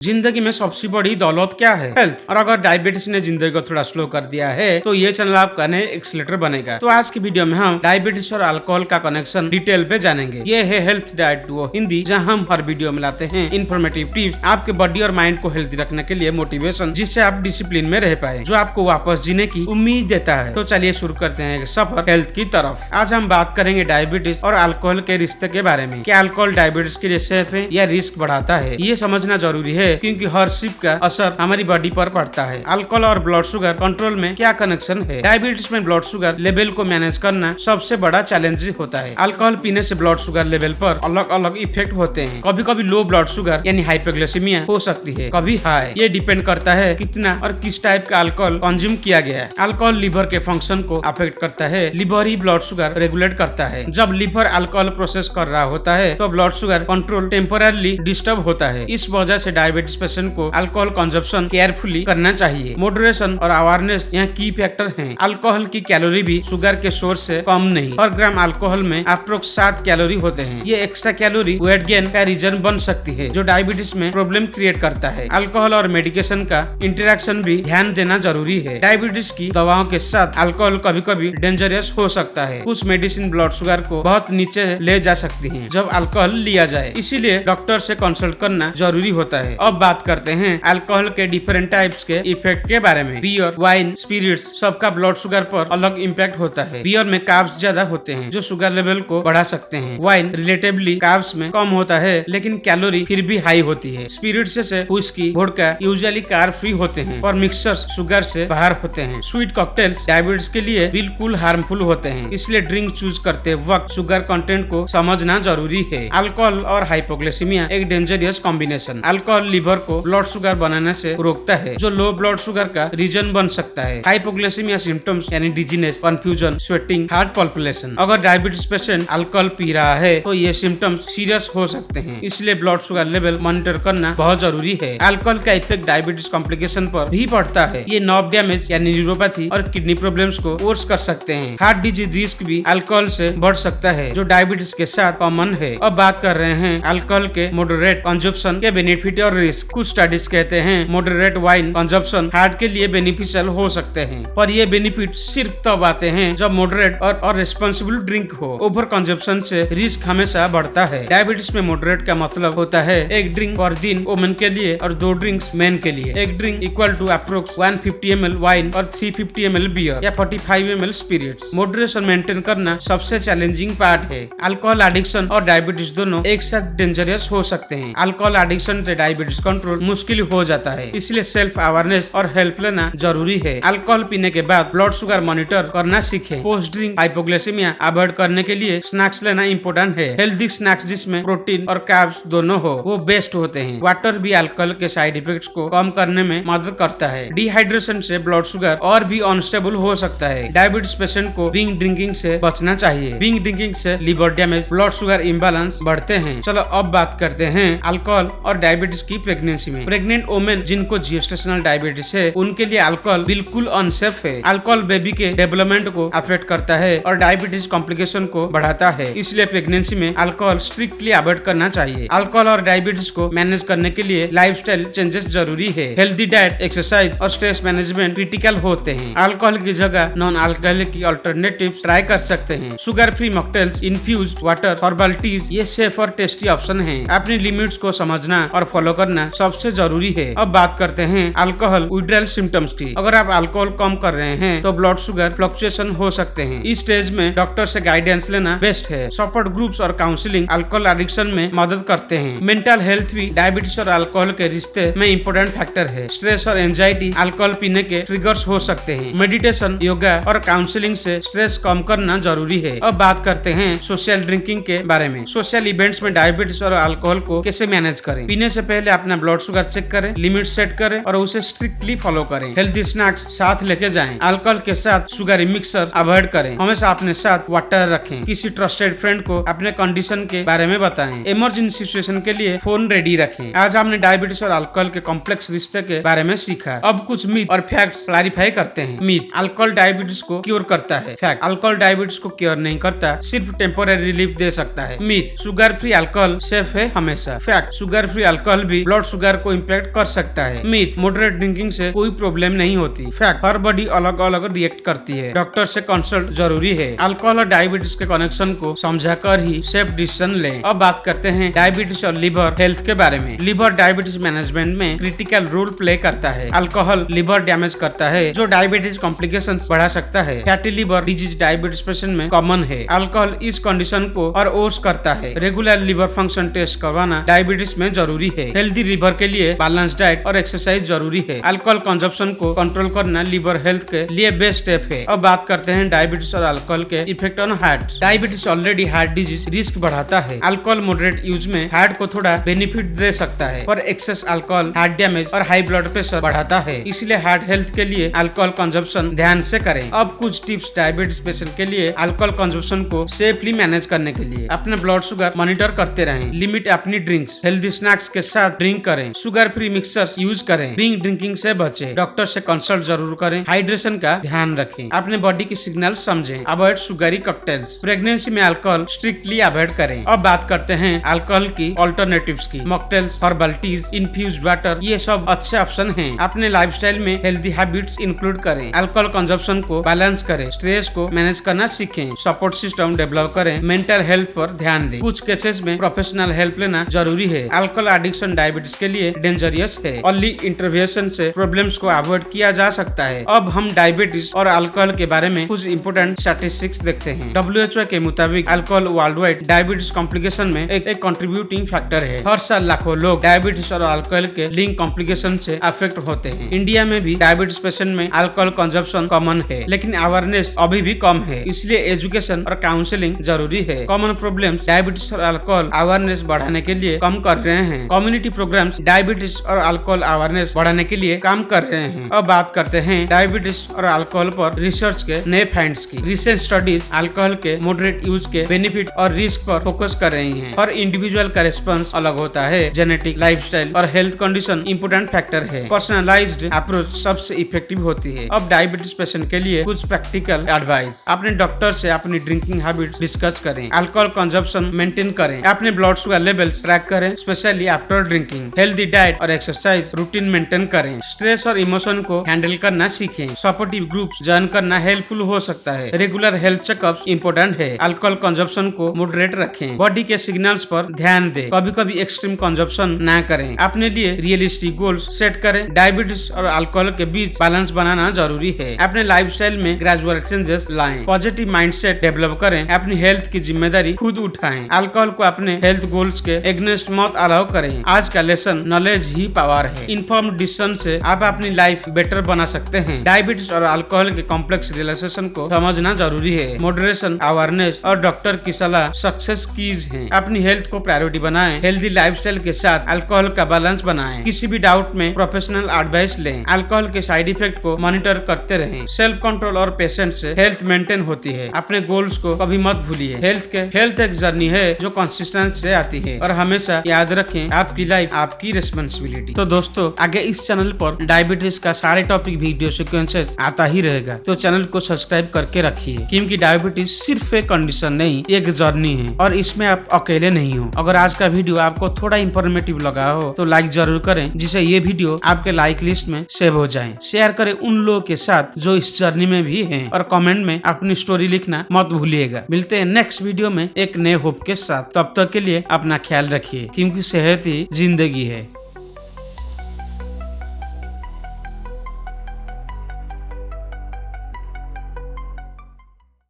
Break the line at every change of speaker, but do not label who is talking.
जिंदगी में सबसे बड़ी दौलत क्या है? हेल्थ। और अगर डायबिटीज ने जिंदगी को थोड़ा स्लो कर दिया है तो ये चैनल आपका नए एक्सीलरेटर बनेगा। तो आज की वीडियो में हम डायबिटीज और अल्कोहल का कनेक्शन डिटेल पे जानेंगे। ये है हेल्थ डाइट डुओ हिंदी, जहां हम हर वीडियो में लाते हैं इन्फॉर्मेटिव टिप्स, आपके बॉडी और माइंड को हेल्थी रखने के लिए मोटिवेशन, जिससे आप डिसिप्लिन में रह पाए, जो आपको वापस जीने की उम्मीद देता है। तो चलिए शुरू करते हैं सफर हेल्थ की तरफ। आज हम बात करेंगे डायबिटीज और अल्कोहल के रिश्ते के बारे में। क्या अल्कोहल डायबिटीज के लिए सेफ है या रिस्क बढ़ाता है? ये समझना जरूरी है क्योंकि हर सिप का असर हमारी बॉडी पर पड़ता है। अल्कोहल और ब्लड शुगर कंट्रोल में क्या कनेक्शन है? डायबिटीज में ब्लड शुगर लेवल को मैनेज करना सबसे बड़ा चैलेंज होता है। अल्कोहल पीने से ब्लड शुगर लेवल पर अलग अलग इफेक्ट होते हैं। कभी कभी लो ब्लड शुगर यानी हाइपोग्लाइसेमिया हो सकती है, कभी हाई। ये डिपेंड करता है कितना और किस टाइप का अल्कोहल कंज्यूम किया गया है। अल्कोहल लिवर के फंक्शन को अफेक्ट करता है। लिवर ही ब्लड शुगर रेगुलेट करता है। जब लिवर अल्कोहल प्रोसेस कर रहा होता है तो blood sugar control temporarily disturb होता है। इस वजह से डायबिटीज पेशेंट को अल्कोहल कंजप्शन केयरफुली करना चाहिए। मॉडरेशन और अवेयरनेस यहाँ की फैक्टर हैं। अल्कोहल की कैलोरी भी शुगर के सोर्स से कम नहीं। हर ग्राम अल्कोहल में अप्रोक्स 7 कैलोरी होते हैं। ये एक्स्ट्रा कैलोरी वेट गेन का रीजन बन सकती है, जो डायबिटीज में प्रॉब्लम क्रिएट करता है। अल्कोहल और मेडिकेशन का इंटरेक्शन भी ध्यान देना जरूरी है। डायबिटीज की दवाओं के साथ अल्कोहल कभी कभी डेंजरस हो सकता है। कुछ मेडिसिन ब्लड शुगर को बहुत नीचे ले जा सकती है जब अल्कोहल लिया जाए, इसीलिए डॉक्टर से कंसल्ट करना जरूरी होता है। अब बात करते हैं अल्कोहल के डिफरेंट टाइप्स के इफेक्ट के बारे में। बियर, वाइन, स्पिरिट्स सबका ब्लड शुगर पर अलग इम्पैक्ट होता है। बियर में कार्ब्स ज्यादा होते हैं जो शुगर लेवल को बढ़ा सकते हैं। वाइन रिलेटिवली कार्ब्स में कम होता है लेकिन कैलोरी फिर भी हाई होती है। स्पिरिट्स जैसे whisky, vodka usually carb free होते हैं और मिक्सर्स शुगर से बाहर होते हैं। स्वीट कॉकटेल्स डायबिटीज के लिए बिल्कुल हार्मफुल होते हैं, इसलिए ड्रिंक चूज करते वक्त शुगर कंटेंट को समझना जरूरी है। अल्कोहल और हाइपोग्लाइसेमिया एक डेंजरस कॉम्बिनेशन। अल्कोहल लिवर को ब्लड शुगर बनाने से रोकता है, जो लो ब्लड शुगर का रीजन बन सकता है। हाइपोग्लाइसेमिया सिम्टम्स यानी डिजीनेस, कंफ्यूजन, स्वेटिंग, हार्ट पल्पिलेशन। अगर डायबिटीज पेशेंट अल्कोहल पी रहा है तो ये सिम्टम्स सीरियस हो सकते हैं, इसलिए ब्लड शुगर लेवल मॉनिटर करना बहुत जरूरी है। अल्कोहल का इफेक्ट डायबिटीज कॉम्प्लिकेशन पर भी पड़ता है। ये नर्व डैमेज यानी न्यूरोपैथी और किडनी प्रॉब्लम्स को वर्स कर सकते हैं। हार्ट डिजीज रिस्क भी अल्कोहल से बढ़ सकता है, जो डायबिटीज के साथ कॉमन है। अब बात कर रहे हैं अल्कोहल के मॉडरेट कंजप्शन के बेनिफिट और रिस्क। कुछ स्टडीज कहते हैं मॉडरेट वाइन कंजप्शन हार्ट के लिए बेनिफिशियल हो सकते हैं, पर ये बेनिफिट सिर्फ तब आते हैं जब मॉडरेट और रिस्पॉन्सिबल ड्रिंक हो। ओवर कंजप्शन से रिस्क हमेशा बढ़ता है। डायबिटीज में मॉडरेट का मतलब होता है एक ड्रिंक पर दिन वुमेन के लिए और 2 ड्रिंक्स मेन के लिए। एक drink equal to approx 150 ml wine और 350 ml बियर या 45 ml स्पिरिट्स। मॉडरेशन मेंटेन करना सबसे चैलेंजिंग पार्ट है। अल्कोहल एडिक्शन और डायबिटीज दोनों एक साथ डेंजरस हो सकते हैं। अल्कोहल एडिक्शन से डायबिटीज कंट्रोल मुश्किल हो जाता है, इसलिए सेल्फ अवेयरनेस और हेल्प लेना जरूरी है। अल्कोहल पीने के बाद ब्लड शुगर मॉनिटर करना सीखें। पोस्ट ड्रिंक हाइपोग्लाइसेमिया अवॉइड करने के लिए स्नैक्स लेना इंपॉर्टेंट है। हेल्दी स्नैक्स जिसमें प्रोटीन और कार्ब्स दोनों हो वो बेस्ट होते हैं। वाटर भी अल्कोहल के साइड इफेक्ट्स को कम करने में मदद करता है। डिहाइड्रेशन से ब्लड शुगर और भी अनस्टेबल हो सकता है। डायबिटीज पेशेंट को बिंग ड्रिंकिंग से बचना चाहिए। बिंग ड्रिंकिंग से liver damage, blood sugar imbalance बढ़ते हैं। चलो अब बात करते हैं अल्कोहल और डायबिटीज की प्रेगनेंसी में। प्रेग्नेंट वुमेन जिनको जेस्टेशनल डायबिटीज है उनके लिए अल्कोहल बिल्कुल अनसेफ है। अल्कोहल बेबी के डेवलपमेंट को अफेक्ट करता है और डायबिटीज कॉम्प्लिकेशन को बढ़ाता है, इसलिए प्रेगनेंसी में अल्कोहल स्ट्रिक्टली अवॉइड करना चाहिए। अल्कोहल और डायबिटीज को मैनेज करने के लिए लाइफस्टाइल चेंजेस जरूरी है। हेल्दी डाइट, एक्सरसाइज और स्ट्रेस मैनेजमेंट क्रिटिकल होते हैं। अल्कोहल की जगह नॉन अल्कोहलिक की अल्टरनेटिव्स ट्राई कर सकते हैं। Sugar free mocktails, infused water, herbal tease ये सेफ और टेस्टी ऑप्शन हैं। अपनी लिमिट्स को समझना और फॉलो करना सबसे जरूरी है। अब बात करते हैं अल्कोहल विड्रॉल सिम्टम्स की। अगर आप अल्कोहल कम कर रहे हैं तो ब्लड शुगर फ्लक्चुएशन हो सकते हैं। इस स्टेज में डॉक्टर से गाइडेंस लेना बेस्ट है। सपोर्ट ग्रुप्स और काउंसलिंग अल्कोहल एडिक्शन में मदद करते हैं। मेंटल हेल्थ भी डायबिटीज और अल्कोहल के रिश्ते में इम्पोर्टेंट फैक्टर है। स्ट्रेस और एंजाइटी अल्कोहल पीने के ट्रिगर्स हो सकते हैं। मेडिटेशन, योगा और काउंसलिंग से स्ट्रेस कम करना जरूरी है। अब बात करते हैं सोशल ड्रिंकिंग के बारे में। सोशल इवेंट्स में डायबिटीज और अल्कोहल को कैसे मैनेज करें? पीने से पहले अपना ब्लड शुगर चेक करें, लिमिट सेट करें और उसे स्ट्रिक्टली फॉलो करें। हेल्दी स्नैक्स साथ लेके जाएं। अल्कोहल के साथ शुगर मिक्सर अवॉइड करें। हमेशा अपने साथ वाटर रखें। किसी ट्रस्टेड फ्रेंड को अपने कंडीशन के बारे में बताएं। इमरजेंसी सिचुएशन के लिए फोन रेडी रखें। आज हमने डायबिटीज और अल्कोहल के कॉम्प्लेक्स रिश्ते के बारे में सीखा। अब कुछ मिथ और फैक्ट्स क्लैरिफाई करते हैं। मिथ, अल्कोहल डायबिटीज को क्योर करता है। फैक्ट, अल्कोहल डायबिटीज को क्योर नहीं करता, सिर्फ टेम्पोररी रिलीफ दे सकता है। Myth, sugar free alcohol safe है हमेशा। फैक्ट, शुगर फ्री अल्कोहल भी ब्लड शुगर को इम्पैक्ट कर सकता है। मिथ, मॉडरेट ड्रिंकिंग से कोई प्रॉब्लम नहीं होती। फैक्ट, हर बॉडी अलग अलग रिएक्ट करती है। डॉक्टर से कंसल्ट जरूरी है। अल्कोहल और डायबिटीज के कनेक्शन को समझाकर ही सेफ डिसीजन लें। अब बात करते हैं डायबिटीज और लिवर हेल्थ के बारे में। लिवर डायबिटीज मैनेजमेंट में क्रिटिकल रोल प्ले करता है। अल्कोहल लिवर डैमेज करता है, जो डायबिटीज कॉम्प्लिकेशंस बढ़ा सकता है। Fatty liver disease diabetes patient में कॉमन है। अल्कोहल इस कंडीशन को और वर्स करता है। रेगुलर लिवर फंक्शन टेस्ट करवाना डायबिटीज में जरूरी है। हेल्दी लिवर के लिए बैलेंस डाइट और एक्सरसाइज जरूरी है। अल्कोहल कंजप्शन को कंट्रोल करना लिवर हेल्थ के लिए बेस्ट स्टेप है। अब बात करते हैं डायबिटीज और अल्कोहल के effect on heart. Diabetes already heart disease risk बढ़ाता है। अल्कोहल मॉडरेट यूज में हार्ट को थोड़ा बेनिफिट दे सकता है, पर एक्सेस अल्कोहल हार्ट डैमेज और हाई ब्लड प्रेशर बढ़ाता है। इसलिए हार्ट हेल्थ के लिए अल्कोहल कंजप्शन ध्यान से करें। अब कुछ टिप्स डायबिटीज पेशेंट के लिए अल्कोहल कंजप्शन को सेफली मैनेज करने के लिए। अपने ब्लड शुगर मॉनिटर करते रहें। लिमिट अपनी ड्रिंक्स। हेल्दी स्नैक्स के साथ ड्रिंक करें। शुगर फ्री मिक्सर्स यूज करें। ड्रिंक ड्रिंकिंग से बचें। डॉक्टर से कंसल्ट जरूर करें। हाइड्रेशन का ध्यान रखें। अपने बॉडी की सिग्नल समझें। Avoid sugary cocktails. प्रेगनेंसी में अल्कोहल स्ट्रिक्टली अवॉइड करें। अब बात करते हैं अल्कोहल की ऑल्टरनेटिव्स की। Mocktails, herbal teas, infused water, ये सब अच्छे ऑप्शन हैं। अपने लाइफस्टाइल में हेल्दी हैबिट्स इंक्लूड करें। अल्कोहल कंजप्शन को बैलेंस करें। स्ट्रेस को मैनेज करना सीखें। सपोर्ट सिस्टम डेवलप करें। मेंटल हेल्थ पर ध्यान दें। कुछ केसेस में प्रोफेशनल हेल्प लेना जरूरी है। अल्कोहल एडिक्शन डायबिटीज के लिए डेंजरियस है। अर्ली इंटरवेंशन से प्रॉब्लम्स को अवॉइड किया जा सकता है। अब हम डायबिटीज और अल्कोहल के बारे में कुछ इंपोर्टेंट स्टैटिस्टिक्स देखते हैं। WHO के मुताबिक alcohol world wide diabetes complication में एक कंट्रीब्यूटिंग फैक्टर है। हर साल लाखों लोग डायबिटीज और अल्कोहल के लिंक कॉम्प्लिकेशन से अफेक्ट होते हैं। इंडिया में भी डायबिटीज पेशेंट में अल्कोहल कंजप्शन कॉमन है, लेकिन अवेयरनेस अभी भी कम है। इसलिए एजुकेशन और काउंसलिंग जरूरी है। कॉमन प्रॉब्लम्स डायबिटीज और अल्कोहल अवेयरनेस बढ़ाने के लिए काम कर रहे हैं। कम्युनिटी प्रोग्राम्स डायबिटीज और अल्कोहल अवेयरनेस बढ़ाने के लिए काम कर रहे हैं। अब बात करते हैं डायबिटीज और अल्कोहल पर रिसर्च के नए फाइंड्स की। रिसेंट स्टडीज अल्कोहल के मॉडरेट यूज के बेनिफिट और रिस्क पर फोकस कर रही हैं। हर इंडिविजुअल का रिस्पॉन्स अलग होता है। जेनेटिक, लाइफस्टाइल और हेल्थ कंडीशन इंपोर्टेंट फैक्टर है। पर्सनलाइज्ड अप्रोच सबसे इफेक्टिव होती है। अब डायबिटीज पेशेंट के लिए कुछ प्रैक्टिकल एडवाइस। अपने डॉक्टर से अपनी ड्रिंकिंग हैबिट्स डिस्कस करें। अल्कोहल कंजप्शन मेंटेन करें। अपने ब्लड शुगर लेवल्स ट्रैक करें, specially after drinking. Healthy diet और एक्सरसाइज रूटीन मेंटेन करें। स्ट्रेस और इमोशन को हैंडल करना सीखें। सपोर्टिव ग्रुप्स ज्वाइन करना हेल्पफुल हो सकता है। रेगुलर हेल्थ चेकअप्स इंपोर्टेंट है। अल्कोहल कंजप्शन को मॉडरेट रखें। बॉडी के सिग्नल्स पर ध्यान दें। कभी कभी एक्सट्रीम कंजप्शन ना करें। अपने लिए रियलिस्टिक गोल्स सेट करें। डायबिटीज और अल्कोहल के बीच बैलेंस बनाना जरूरी है। अपने लाइफस्टाइल में ग्रेजुअल चेंजेस लाएं। पॉजिटिव माइंडसेट डेवलप करें। अपनी हेल्थ की जिम्मेदारी खुद उठाएं। अल्कोहल को अपने हेल्थ गोल्स के एग्नेस्ट मत अलाउ करें। आज का लेसन नॉलेज ही पावर है। इन्फॉर्म्ड डिसीजन से आप अपनी लाइफ बेटर बना सकते हैं। डायबिटीज और अल्कोहल के कॉम्प्लेक्स रिलेशन को समझना जरूरी है। मॉडरेशन, अवेयरनेस और डॉक्टर की सलाह सक्सेस कीज हैं। अपनी हेल्थ को प्रायोरिटी बनाएं। हेल्दी लाइफस्टाइल के साथ अल्कोहल का बैलेंस बनाएं। किसी भी डाउट में प्रोफेशनल एडवाइस लें। अल्कोहल के साइड इफेक्ट को मॉनिटर करते रहें। सेल्फ कंट्रोल और पेशेंस से हेल्थ मेंटेन होती है। अपने गोल्स को कभी मत भूलिए। हेल्थ एक जर्नी है जो कंसिस्टेंसी से आती है, और हमेशा याद रखें आपकी लाइफ आपकी रिस्पांसिबिलिटी। तो दोस्तों, आगे इस चैनल पर डायबिटीज का सारे टॉपिक वीडियो सीक्वेंसेस आता ही रहेगा, तो चैनल को सब्सक्राइब करके रखिए, क्योंकि डायबिटीज सिर्फ एक कंडीशन नहीं, एक जर्नी है, और इसमें आप अकेले नहीं हो। अगर आज का वीडियो आपको थोड़ा इंफॉर्मेटिव लगा हो तो लाइक जरूर करें, जिससे ये वीडियो आपके लाइक लिस्ट में सेव हो जाए। शेयर करें उन लोगों के साथ जो इस जर्नी में भी हैं, और कमेंट में अपनी स्टोरी लिखना मत भूलिएगा। मिलते हैं नेक्स्ट वीडियो में एक नए होप के साथ। तब तक के लिए अपना ख्याल रखिए, क्योंकि सेहत ही जिंदगी है।